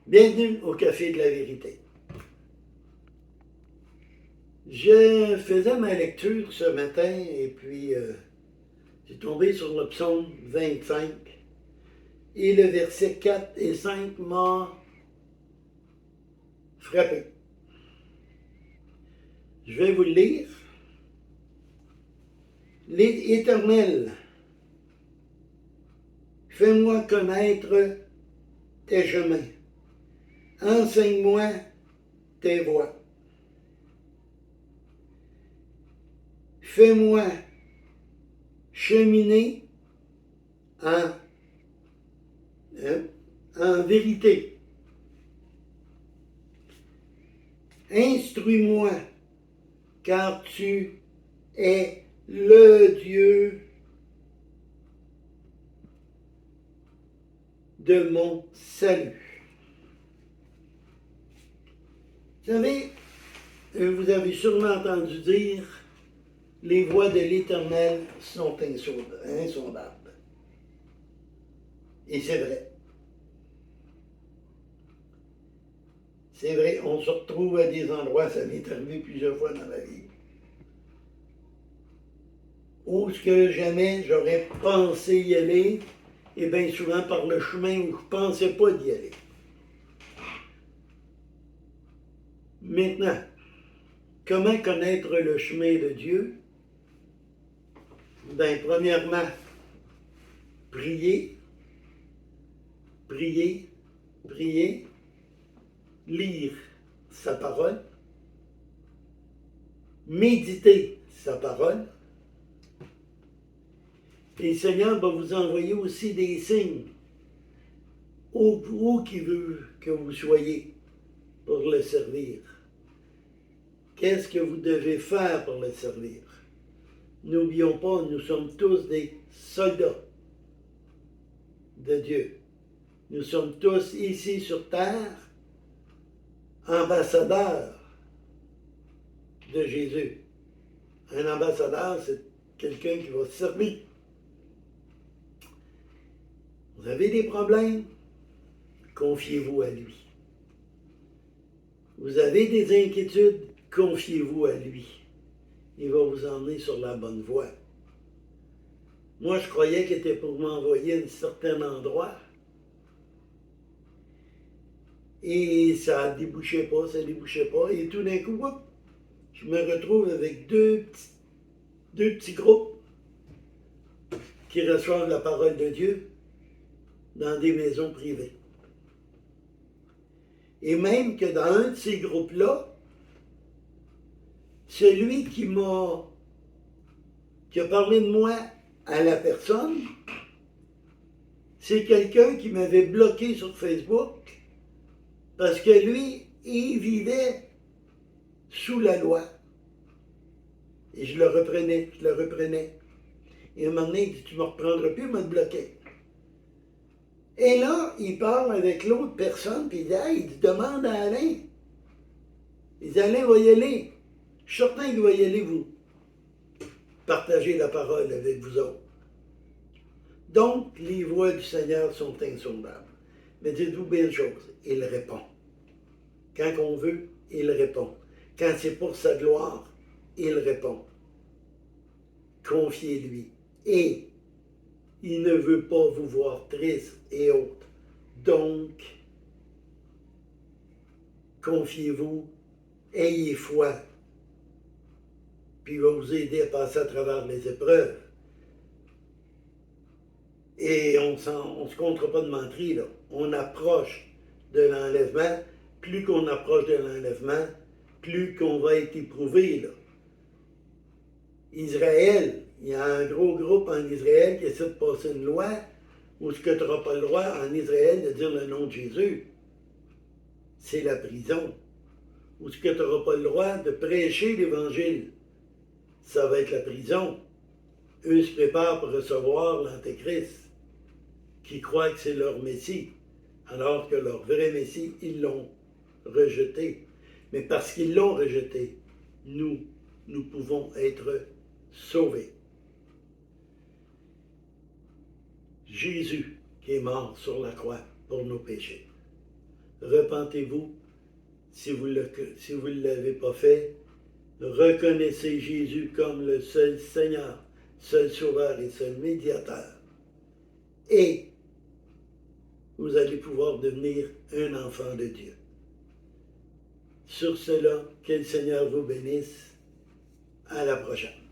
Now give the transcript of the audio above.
Bienvenue au Café de la Vérité. Je faisais ma lecture ce matin et puis j'ai tombé sur le psaume 25 et le verset 4 et 5 m'a frappé. Je vais vous le lire. Éternel, fais-moi connaître tes chemins. Enseigne-moi tes voies. Fais-moi cheminer en vérité. Instruis-moi, car tu es le Dieu de mon salut. Vous savez, vous avez sûrement entendu dire, les voies de l'Éternel sont insondables. Et c'est vrai. C'est vrai, on se retrouve à des endroits, ça m'est arrivé plusieurs fois dans ma vie, où ce que jamais j'aurais pensé y aller, et bien souvent par le chemin où je ne pensais pas d'y aller. Maintenant, comment connaître le chemin de Dieu? Bien, premièrement, prier, prier, prier, lire sa parole, méditer sa parole, et le Seigneur va vous envoyer aussi des signes où qu'il veut que vous soyez pour le servir. Qu'est-ce que vous devez faire pour le servir? N'oublions pas, nous sommes tous des soldats de Dieu. Nous sommes tous ici sur terre ambassadeurs de Jésus. Un ambassadeur, c'est quelqu'un qui va servir. Vous avez des problèmes? Confiez-vous à lui. Vous avez des inquiétudes? Confiez-vous à lui. Il va vous emmener sur la bonne voie. Moi, je croyais qu'il était pour m'envoyer à un certain endroit. Et ça ne débouchait pas, ça ne débouchait pas. Et tout d'un coup, je me retrouve avec deux petits groupes qui reçoivent la parole de Dieu dans des maisons privées. Et même que dans un de ces groupes-là, celui qui a parlé de moi à la personne, c'est quelqu'un qui m'avait bloqué sur Facebook parce que lui, il vivait sous la loi. Et je le reprenais. Et à un moment donné, il dit, tu ne me reprendras plus, il m'a bloqué. Et là, il parle avec l'autre personne, puis il dit, hey, il demande à Alain. Il dit, Alain va y aller. Je suis certain qu'il va y aller, vous. Partagez la parole avec vous autres. Donc, les voies du Seigneur sont insondables. Mais dites-vous bien une chose, il répond. Quand on veut, il répond. Quand c'est pour sa gloire, il répond. Confiez-lui. Et il ne veut pas vous voir triste et autres. Donc, confiez-vous, ayez foi, puis il va vous aider à passer à travers les épreuves. Et on ne se comptera pas de mentir, là. On approche de l'enlèvement. Plus qu'on approche de l'enlèvement, plus qu'on va être éprouvé, là. Israël, il y a un gros groupe en Israël qui essaie de passer une loi où ce que tu n'auras pas le droit en Israël de dire le nom de Jésus. C'est la prison. Où ce que tu n'auras pas le droit de prêcher l'Évangile. Ça va être la prison. Eux se préparent pour recevoir l'Antéchrist, qui croient que c'est leur Messie, alors que leur vrai Messie, ils l'ont rejeté. Mais parce qu'ils l'ont rejeté, nous pouvons être sauvés. Jésus qui est mort sur la croix pour nos péchés. repentez-vous si vous ne l'avez pas fait. Reconnaissez Jésus comme le seul Seigneur, seul Sauveur et seul Médiateur. Et vous allez pouvoir devenir un enfant de Dieu. Sur cela, que le Seigneur vous bénisse. À la prochaine.